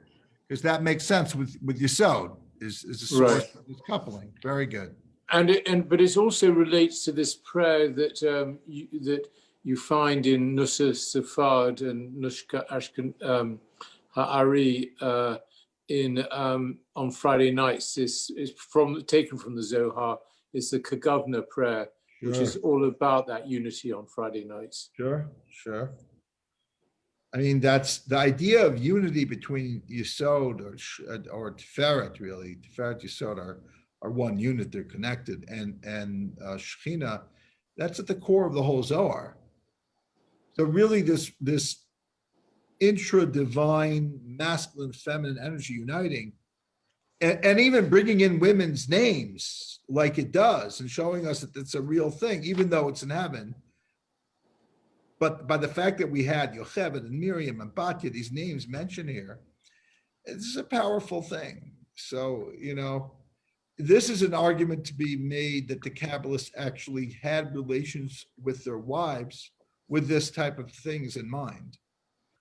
Because that makes sense with Yesod. Is a source of this coupling. Very good. But it also relates to this prayer that you find in Nusach Sefard and Nushka Ashken Ha'ari on Friday nights. This is taken from the Zohar. It's the Kagavna prayer, which is all about that unity on Friday nights. Sure. I mean, that's the idea of unity between Yesod or Tiferet, really. Tiferet, Yesod are one unit, they're connected. And Shekhinah, that's at the core of the whole Zohar. So really this intra-divine, masculine, feminine energy uniting, and even bringing in women's names like it does and showing us that it's a real thing, even though it's in heaven. But by the fact that we had Yocheved and Miriam and Batya, these names mentioned here, this is a powerful thing. So, this is an argument to be made that the Kabbalists actually had relations with their wives with this type of things in mind.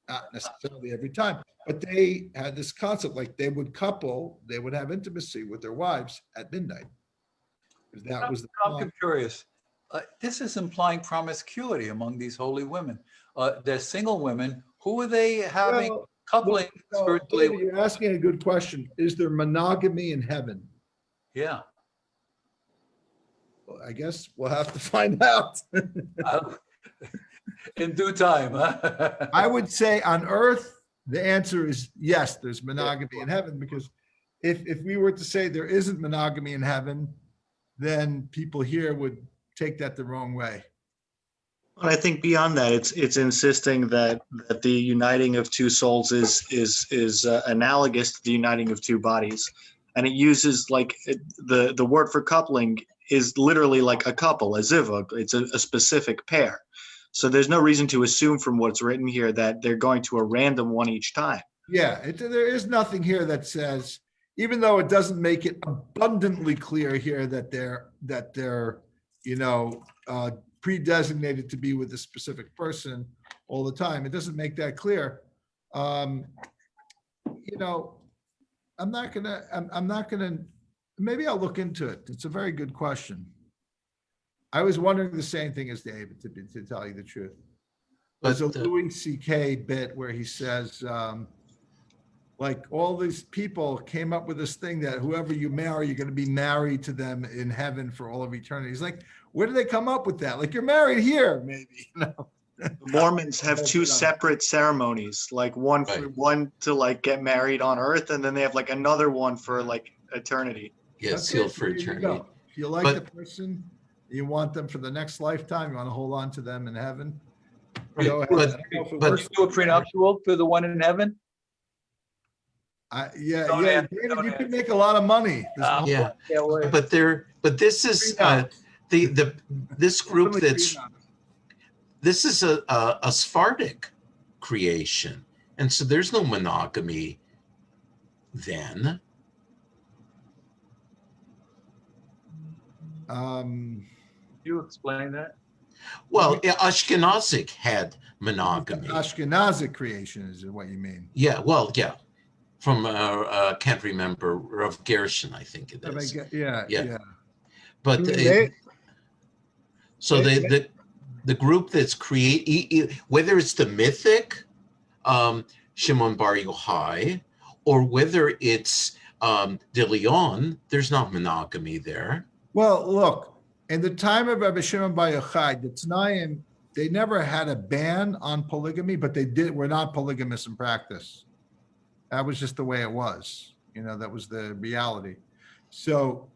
Not necessarily every time, but they had this concept, like they would have intimacy with their wives at midnight. That was the I'm curious. This is implying promiscuity among these holy women. They're single women. Who are they having coupling spiritually? David, you're asking a good question. Is there monogamy in heaven? Yeah. Well, I guess we'll have to find out. In due time. I would say on earth, the answer is yes, there's monogamy in heaven, because if we were to say there isn't monogamy in heaven, then people here would take that the wrong way. But I think beyond that, it's insisting that the uniting of two souls is analogous to the uniting of two bodies, and it uses the word for coupling is literally like a couple, a zivug. It's a specific pair. So there's no reason to assume from what's written here that they're going to a random one each time. Yeah, there is nothing here that says, even though it doesn't make it abundantly clear here that they're pre-designated to be with a specific person all the time. It doesn't make that clear. I'm not gonna, maybe I'll look into it. It's a very good question. I was wondering the same thing as David, to tell you the truth. There's a Louis C.K. bit where he says, like all these people came up with this thing that whoever you marry, you're going to be married to them in heaven for all of eternity. He's like, where did they come up with that? Like, you're married here, maybe. The Mormons have two separate ceremonies, like one to get married on earth, and then they have another one for eternity. Yeah, sealed for eternity. If you like the person, you want them for the next lifetime, you want to hold on to them in heaven. Right. Go ahead. But do a prenuptial for the one in heaven? David, you can make a lot of money. But this is this group this is a Sephardic creation, and so there's no monogamy then. You explain that? Well, Ashkenazic had monogamy. Ashkenazic creation is what you mean. Yeah, well, yeah. From can't remember, Rav Gershon, I think it is. Yeah. But the group that's whether it's the mythic Shimon Bar Yochai, or whether it's De Leon, there's not monogamy there. Well, look, in the time of Rabbi Shimon Bar Yochai, the Tanaim, they never had a ban on polygamy, but were not polygamous in practice. That was just the way it was. That was the reality. So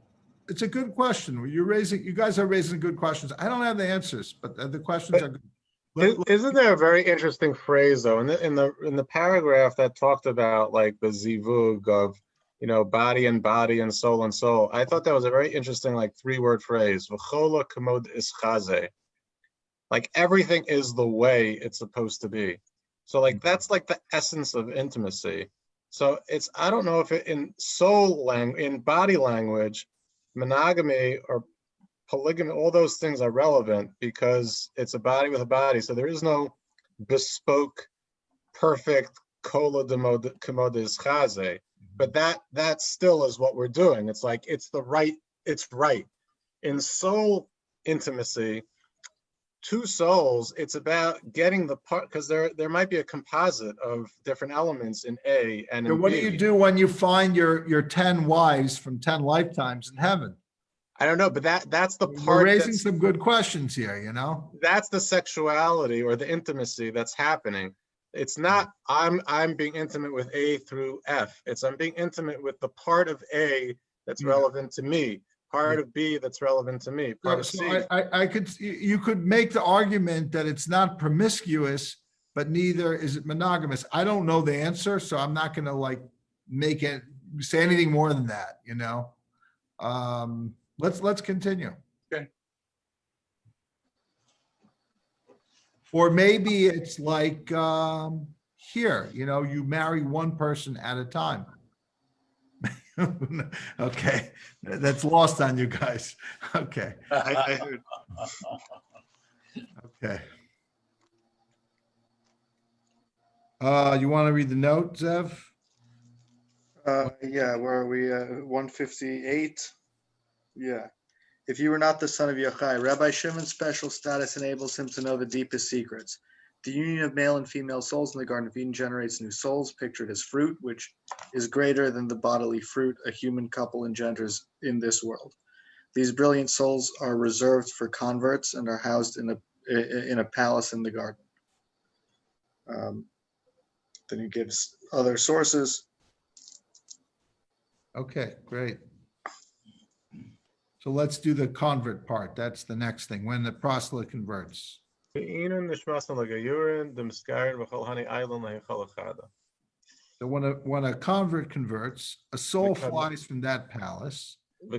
it's a good question. You guys are raising good questions. I don't have the answers, but the questions are good. Isn't there a very interesting phrase though in the paragraph that talked about the zivug of body and soul? I thought that was a very interesting 3-word phrase. V'chola kamod ischaze. Everything is the way it's supposed to be. So that's the essence of intimacy. So I don't know if in in body language, monogamy or polygamy, all those things are relevant because it's a body with a body. So there is no bespoke, perfect kola kamodis chaze. But that still is what we're doing. It's it's right. In soul intimacy, two souls, it's about getting the part, because there might be a composite of different elements in A and in What B. do you do when you find your 10 wives from 10 lifetimes in heaven? I don't know, but that's the part. We're raising some good questions here, That's the sexuality or the intimacy that's happening. It's not I'm being intimate with A through F. It's I'm being intimate with the part of A that's Yeah. relevant to me, part Yeah. of B that's relevant to me, part of So C. I could, you could make the argument that it's not promiscuous, but neither is it monogamous. I don't know the answer, so I'm not gonna like make it, say anything more than that, you know? Let's continue. Okay. Or maybe it's like, here, you know, you marry one person at a time. Okay, that's lost on you guys. Okay, I heard. okay. You want to read the note, Zev? Yeah, where are we? 158. Yeah. If you were not the son of Yochai, Rabbi Shimon's special status enables him to know the deepest secrets. The union of male and female souls in the Garden of Eden generates new souls, pictured as fruit, which is greater than the bodily fruit a human couple engenders in this world. These brilliant souls are reserved for converts and are housed in a palace in the garden. Then he gives other sources. Okay, great. So let's do the convert part. That's the next thing, when the proselyte converts. So when a convert converts, a soul flies from that palace. Oh,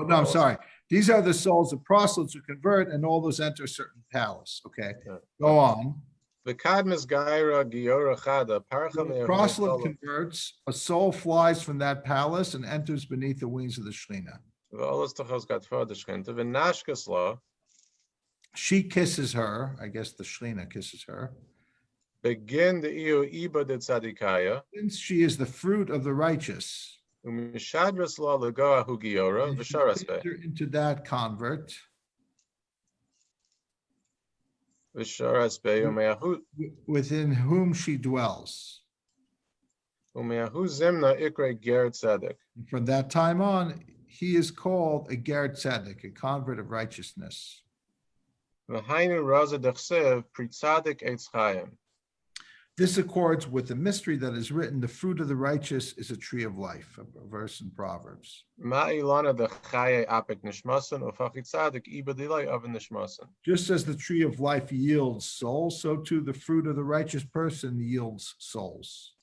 no, I'm sorry. These are the souls of proselytes who convert, and all those enter a certain palace. Okay, go on. The proselyte converts, a soul flies from that palace and enters beneath the wings of the Shekhinah. She kisses her, I guess the Shekhinah kisses her. Since she is the fruit of the righteous, and she enters into that convert, within whom she dwells. And from that time on, he is called a Ger Tzedek, a convert of righteousness. This accords with the mystery that is written, the fruit of the righteous is a tree of life, a verse in Proverbs. Just as the tree of life yields souls, so too the fruit of the righteous person yields souls.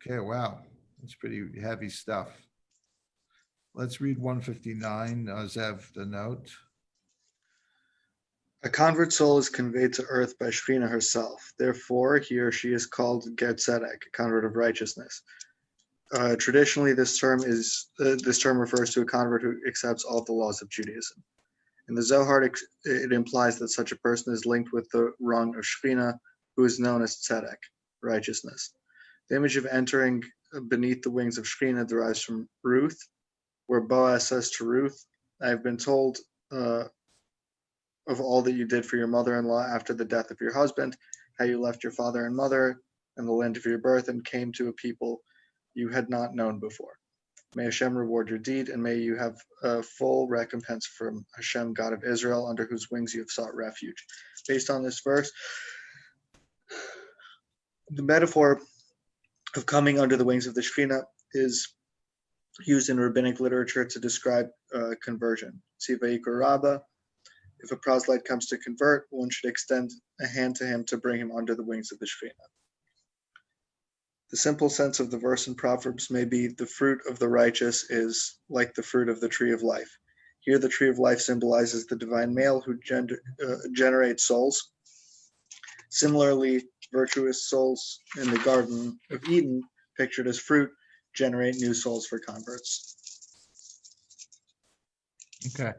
Okay, wow, that's pretty heavy stuff. Let's read 159, Zev, the note. A convert soul is conveyed to earth by Shekhinah herself. Therefore, he or she is called Ger Tzedek, a convert of righteousness. Traditionally, this term refers to a convert who accepts all the laws of Judaism. In the Zohar, it implies that such a person is linked with the rung of Shekhinah, who is known as Tzedek, righteousness. The image of entering beneath the wings of Shekhinah derives from Ruth, where Boaz says to Ruth, "I have been told of all that you did for your mother-in-law after the death of your husband, how you left your father and mother and the land of your birth and came to a people you had not known before. May Hashem reward your deed, and may you have a full recompense from Hashem, God of Israel, under whose wings you have sought refuge." Based on this verse, the metaphor of coming under the wings of the Shekhinah is used in rabbinic literature to describe conversion. Tzivaikur Rabbah. If a proselyte comes to convert, one should extend a hand to him to bring him under the wings of the Shekhinah. The simple sense of the verse in Proverbs may be the fruit of the righteous is like the fruit of the tree of life. Here, the tree of life symbolizes the divine male who generates souls. Similarly, virtuous souls in the Garden of Eden, pictured as fruit, generate new souls for converts. Okay.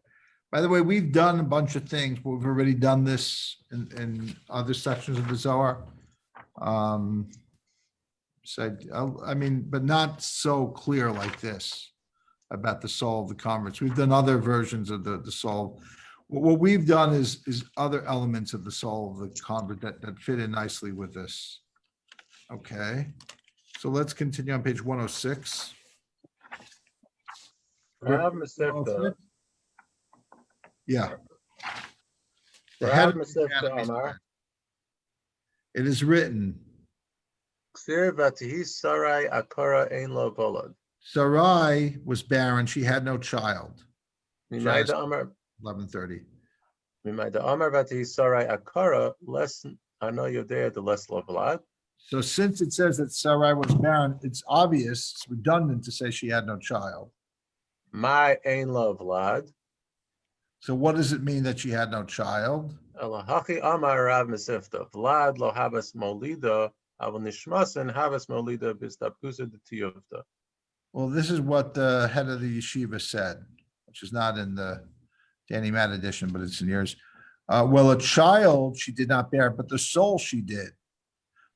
By the way, we've done a bunch of things. We've already done this in other sections of the Zohar. So, I mean, but not so clear like this about the soul of the converts. We've done other versions of the soul. What we've done is other elements of the soul of the convert that fit in nicely with this. Okay. So let's continue on page 106. Rav Mesivta. Yeah. The head Rav of the Mesivta academy Amar. said, it is written, Ksir v'atihi sarai akara ein lo volod. Sarai was barren, she had no child. Mimayda Amar 11:30. Mimayda Amar v'atihi sarai akara less ano yodea the less lo volad. So since it says that Sarai was barren, it's obvious, it's redundant to say she had no child. My ein lo volad. So what does it mean that she had no child? Elahachi Amar Rav Mesivta Vlad lo habas molida avol nishmasen habas molida bistapkusa de tiyuvta. Well, this is what the head of the yeshiva said, which is not in the Danny Matt edition, but it's in yours. Well, a child she did not bear, but the soul she did.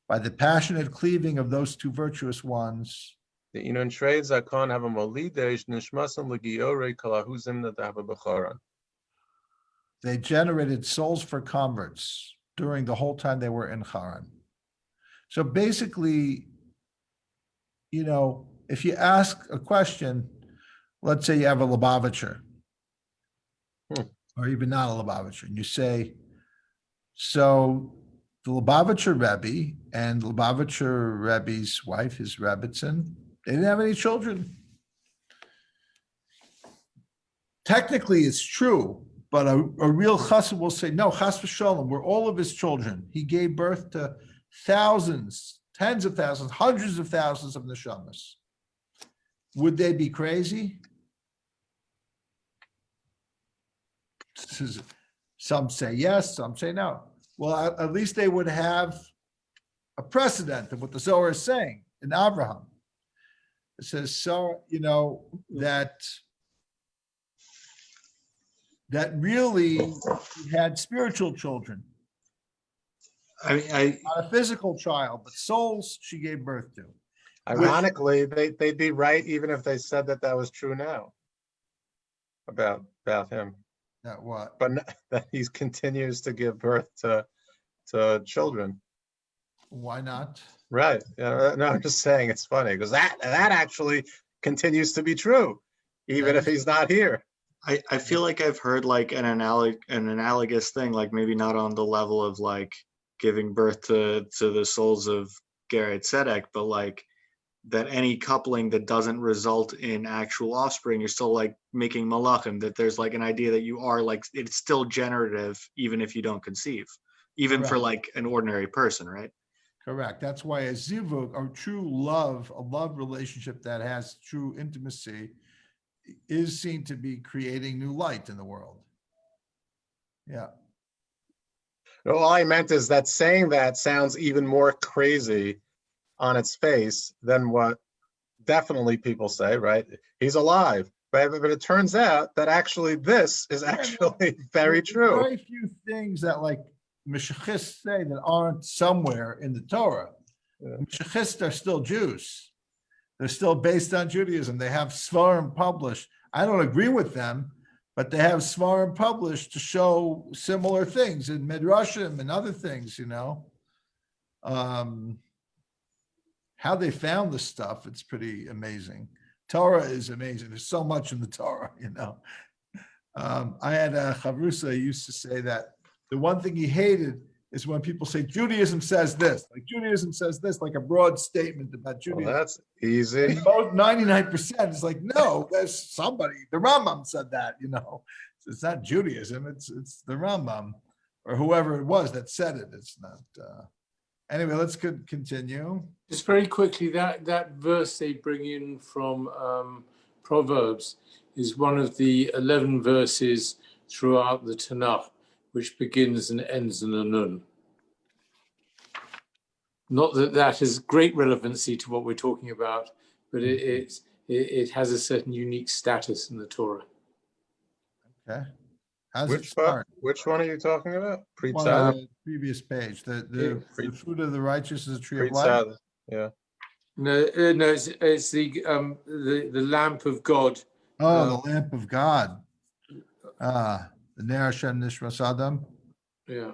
By the passionate cleaving of those two virtuous ones, The inon trades zakon have a molida ish nishmasen legiore kalahuzim that have a bechoran. they generated souls for converts during the whole time they were in Haran. So basically, you know, if you ask a question, let's say you have a Lubavitcher, or even not a Lubavitcher, and you say, so the Lubavitcher Rebbe and Lubavitcher Rebbe's wife, his Rebbitzin, they didn't have any children. Technically, it's true, but a real chassid will say, no, chas v'sholem, we're all of his children. He gave birth to thousands, tens of thousands, hundreds of thousands of neshamas. Would they be crazy? Some say yes, some say no. Well, at least they would have a precedent of what the Zohar is saying in Abraham. It says, so, you know, that really he had spiritual children, I not a physical child, but souls she gave birth to. Ironically, they'd be right even if they said that that was true now about him, That what? but that he continues to give birth to children. Why not? Right? Yeah, no, I'm just saying it's funny because that actually continues to be true, even if he's not here. I feel like I've heard like an analogous thing, like maybe not on the level of like giving birth to the souls of Garrett Sedek, but like that any coupling that doesn't result in actual offspring, you're still like making malachim, that there's like an idea that you are like, it's still generative even if you don't conceive, even for Correct. like an ordinary person, right? Correct. That's why a zivug, or true love, a love relationship that has true intimacy, is seen to be creating new light in the world. Yeah. No, all I meant is that saying that sounds even more crazy on its face than what definitely people say, right? He's alive, right? But it turns out that actually this is actually very There's true. Very few things that like Meshichists say that aren't somewhere in the Torah. Yeah. Meshichists are still Jews. They're still based on Judaism. They have Svarim published. I don't agree with them, but they have Svarim published to show similar things in Midrashim and other things, you know. How they found this stuff, it's pretty amazing. Torah is amazing. There's so much in the Torah, you know. I had a Chavrusa used to say that the one thing he hated is when people say Judaism says this, like Judaism says this, like a broad statement about Well, Judaism. that's easy. And most 99% is like, no, there's somebody, the Rambam said that, you know. So it's not Judaism, it's the Rambam or whoever it was that said it. It's not. Anyway, let's continue. Just very quickly, that verse they bring in from Proverbs is one of the 11 verses throughout the Tanakh, which begins and ends in a nun. Not that that has great relevancy to what we're talking about, but it has a certain unique status in the Torah. Okay. How's it Which start? which one are you talking about? One Preach on the previous page. The fruit of the righteous is a tree of life. Yeah. No, it's the lamp of God. Oh, the lamp of God. The Ner Hashem Nishmas Adam. Yeah.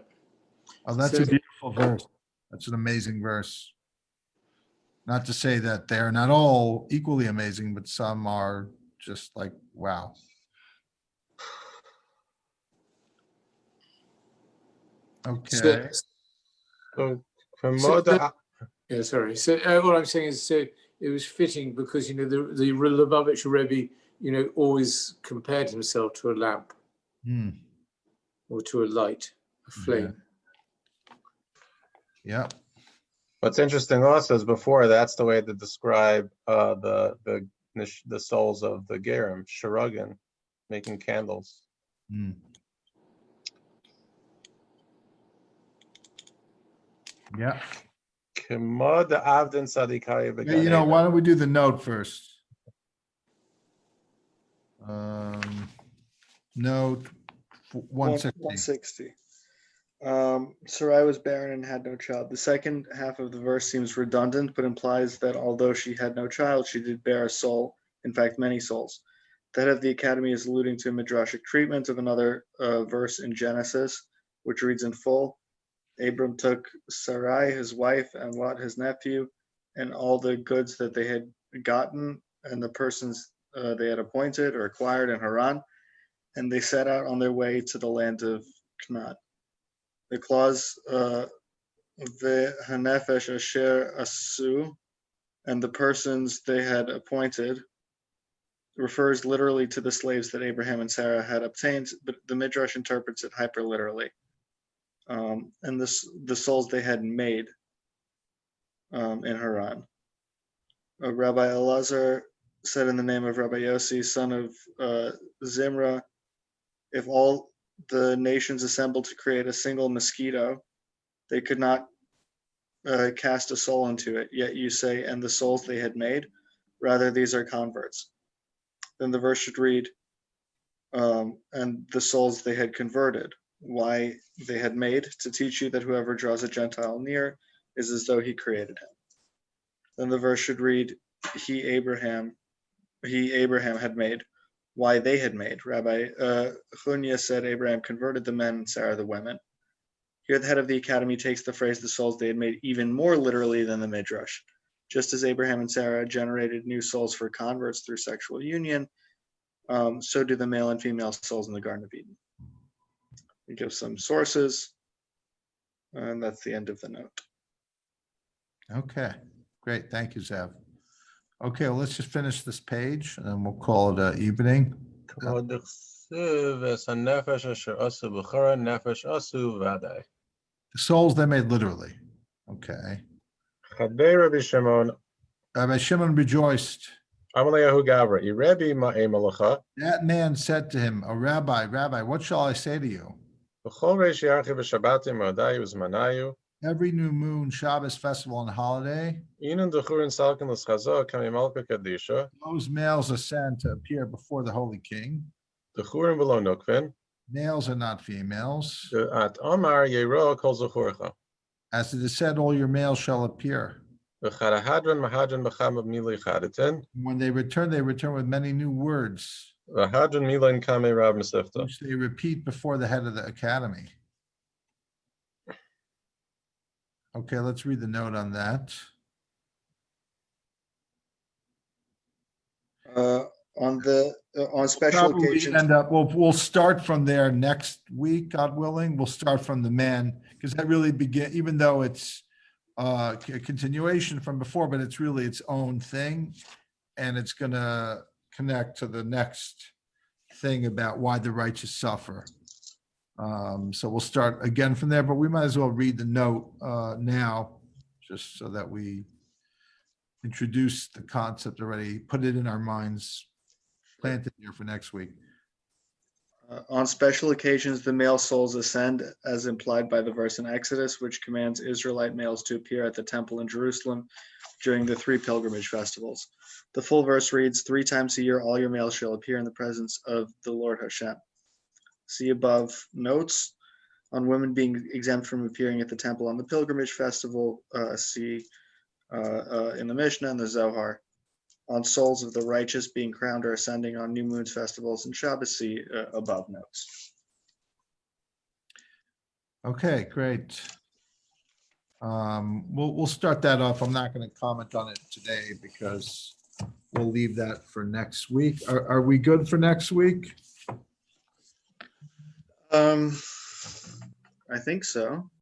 Oh, that's a beautiful verse. That's an amazing verse. Not to say that they're not all equally amazing, but some are just like, wow. Okay. So, So yeah, sorry. So what I'm saying is, so it was fitting because the Lubavitch Rebbe, always compared himself to a lamp or to a light, a flame. Yeah. what's interesting also is before that's the way to describe the souls of the Gerim, Shirugin, making candles. Yeah. Kimod Avdin Sadikari Hey, why don't we do the note first? Note 160. 160. Sarai was barren and had no child. The second half of the verse seems redundant, but implies that although she had no child, she did bear a soul, in fact, many souls. The head of the academy is alluding to a midrashic treatment of another verse in Genesis, which reads in full: Abram took Sarai, his wife, and Lot, his nephew, and all the goods that they had gotten, and the persons they had appointed or acquired in Haran, and they set out on their way to the land of Canaan. The clause "V'hanefesh asher asu," and the persons they had appointed, refers literally to the slaves that Abraham and Sarah had obtained, but the Midrash interprets it hyperliterally. And the souls they had made in Haran. Rabbi Elazar said in the name of Rabbi Yossi, son of Zimra, if all the nations assembled to create a single mosquito, they could not cast a soul into it. Yet you say, and the souls they had made, rather these are converts. Then the verse should read, and the souls they had converted. Why they had made, to teach you that whoever draws a Gentile near is as though he created him. Then the verse should read, he Abraham had made. Why they had made. Rabbi Chunya said Abraham converted the men and Sarah the women. Here the head of the academy takes the phrase the souls they had made even more literally than the Midrash. Just as Abraham and Sarah generated new souls for converts through sexual union, so do the male and female souls in the Garden of Eden. We give some sources, and that's the end of the note. Okay, great. Thank you, Zev. Okay, well, let's just finish this page and then we'll call it an evening. The souls they made literally. Okay. Rabbi Shimon rejoiced. That man said to him, "O Rabbi, what shall I say to you? Every new moon, Shabbos, festival, and holiday, those males ascend to appear before the Holy King. Males are not females. As it is said, all your males shall appear. When they return with many new words, which they repeat before the head of the academy." Okay, let's read the note on that. On special occasions, we'll start from there next week, God willing. We'll start from the man, because that really even though it's a continuation from before, but it's really its own thing, and it's going to connect to the next thing about why the righteous suffer. So we'll start again from there, but we might as well read the note now, just so that we introduce the concept already, put it in our minds, plant it here for next week. On special occasions, the male souls ascend, as implied by the verse in Exodus, which commands Israelite males to appear at the temple in Jerusalem during the 3 pilgrimage festivals. The full verse reads, 3 times a year all your males shall appear in the presence of the Lord Hashem. See above notes on women being exempt from appearing at the temple on the pilgrimage festival. See in the Mishnah and the Zohar. On souls of the righteous being crowned or ascending on new moons, festivals, and Shabbos, see above notes. Okay, great. We'll start that off. I'm not going to comment on it today because we'll leave that for next week. Are we good for next week? I think so.